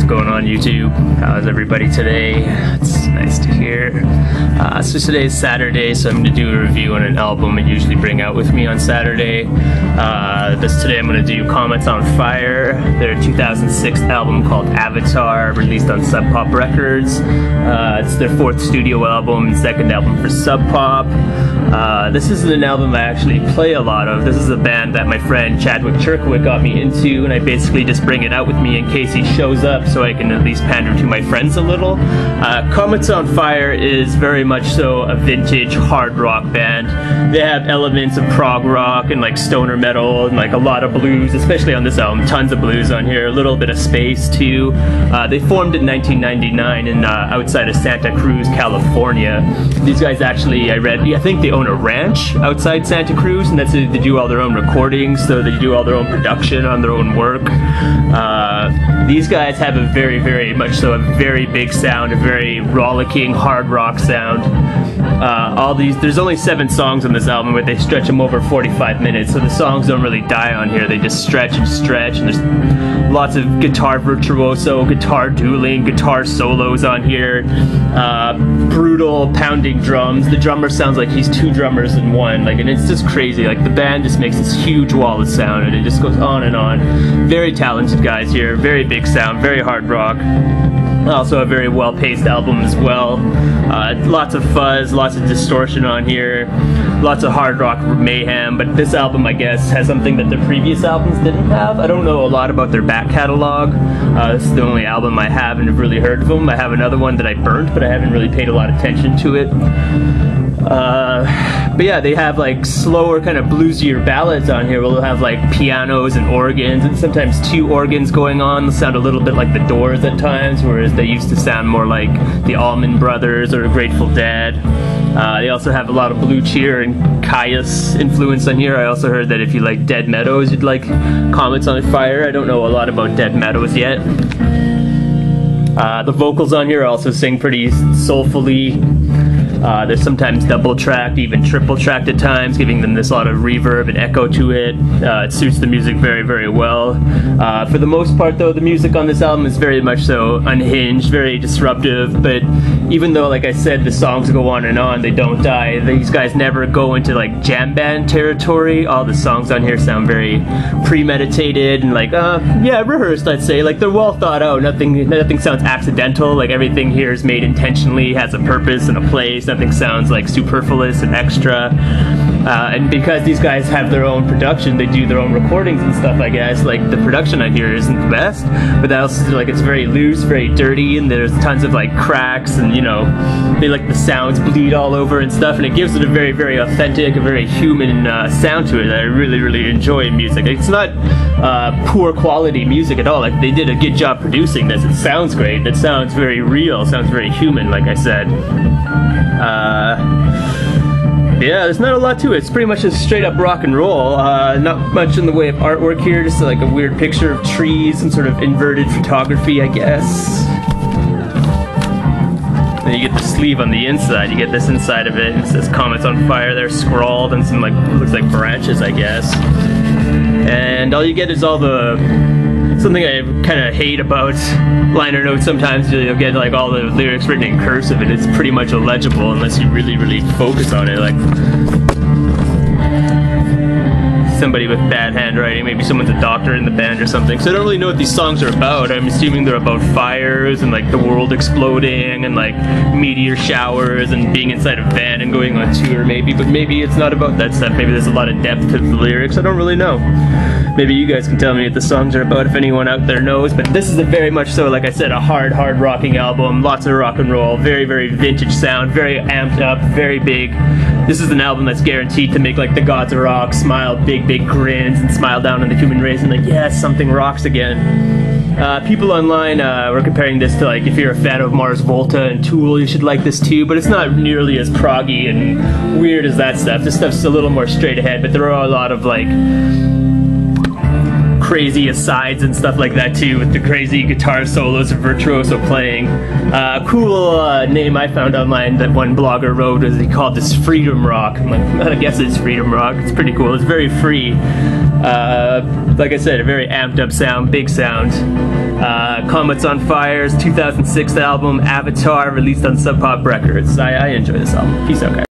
going on YouTube? How's everybody today? It's nice to hear. So today's Saturday, so I'm going to do a review on an album I usually bring out with me on Saturday. Today I'm going to do Comets On Fire, their 2006 album called Avatar, released on Sub Pop Records. It's their fourth studio album and second album for Sub Pop. This isn't an album I actually play a lot of. This is a band that my friend Chadwick Chirkwick got me into, and I basically just bring it out with me in case he shows up so I can at least pander to my friends a little. Comets On Fire is very much so a vintage hard rock band. They have elements of prog rock and like stoner metal and like a lot of blues, especially on this album. Tons of blues on here, a little bit of space too. They formed in 1999 in outside of Santa Cruz, California. These guys actually, I think they own a ranch outside Santa Cruz, and they do all their own recordings, so they do all their own production on their own work. These guys have a very much so a very big sound, a very rollicking hard rock sound. There's only 7 songs on this album, but they stretch them over 45 minutes, so the songs don't really die on here. They just stretch, and there's lots of guitar virtuoso, guitar dueling, guitar solos on here. Brutal pounding drums. The drummer sounds like he's 2 drummers in one, and it's just crazy. Like, the band just makes this huge wall of sound, and it just goes on and on. Very talented guys here, very big sound, very hard rock. Also a very well-paced album as well. Lots of fuzz, lots of distortion on here, lots of hard rock mayhem, but this album, I guess, has something that their previous albums didn't have. I don't know a lot about their back catalog. This is the only album I haven't really heard of them. I have another one that I burnt, but I haven't really paid a lot of attention to it. But yeah, they have like slower kind of bluesier ballads on here. We'll have like pianos and organs, and sometimes 2 organs going on. They'll sound a little bit like the Doors at times, whereas they used to sound more like the Allman Brothers or Grateful Dead. They also have a lot of Blue Cheer and Caius influence on here. I also heard that if you like Dead Meadows, you'd like Comets On Fire. I don't know a lot about Dead Meadows yet. The vocals on here also sing pretty soulfully. They're sometimes double-tracked, even triple-tracked at times, giving them this lot of reverb and echo to it. It suits the music very well. For the most part, though, the music on this album is very much so unhinged, very disruptive, but even though, like I said, the songs go on and on, they don't die. These guys never go into like jam band territory. All the songs on here sound very premeditated and like, yeah, rehearsed, I'd say. Like, they're well thought out. Nothing sounds accidental. Like, everything here is made intentionally, has a purpose and a place. Nothing sounds like superfluous and extra. And because these guys have their own production, they do their own recordings and stuff, I guess. Like, the production on here isn't the best, but that also, like, it's very loose, very dirty, and there's tons of like cracks, and they like the sounds bleed all over and stuff, and it gives it a very authentic, a very human sound to it that I really enjoy in music. It's not poor quality music at all. Like, they did a good job producing this. It sounds great. It sounds very real. Sounds very human, like I said. Yeah, there's not a lot to it. It's pretty much just straight up rock and roll. Not much in the way of artwork here, just like a weird picture of trees, some sort of inverted photography, I guess. Then you get the sleeve on the inside. You get this inside of it, and it says Comets On Fire there, scrawled, and some like, looks like branches, I guess. And all you get is all the... Something I kind of hate about liner notes sometimes, you'll get like all the lyrics written in cursive, and it's pretty much illegible unless you really focus on it. Like, somebody with bad handwriting, maybe someone's a doctor in the band or something. So I don't really know what these songs are about. I'm assuming they're about fires and like the world exploding and like meteor showers and being inside a van and going on tour maybe, but maybe it's not about that stuff. Maybe there's a lot of depth to the lyrics. I don't really know. Maybe you guys can tell me what the songs are about if anyone out there knows, but this is a very much so, like I said, a hard rocking album. Lots of rock and roll, very vintage sound, very amped up, very big. This is an album that's guaranteed to make like the gods of rock smile big grins and smile down on the human race and like, yes, something rocks again. People online were comparing this to like, if you're a fan of Mars Volta and Tool, you should like this too, but it's not nearly as proggy and weird as that stuff. This stuff's a little more straight ahead, but there are a lot of like crazy asides and stuff like that too, with the crazy guitar solos and virtuoso playing. Cool name I found online that one blogger wrote is he called this freedom rock. I'm like, I guess it's freedom rock. It's pretty cool. It's very free. Like I said, a very amped up sound, big sound. Comets On Fire's 2006 album, Avatar, released on Sub Pop Records. I enjoy this album. Peace out, guys.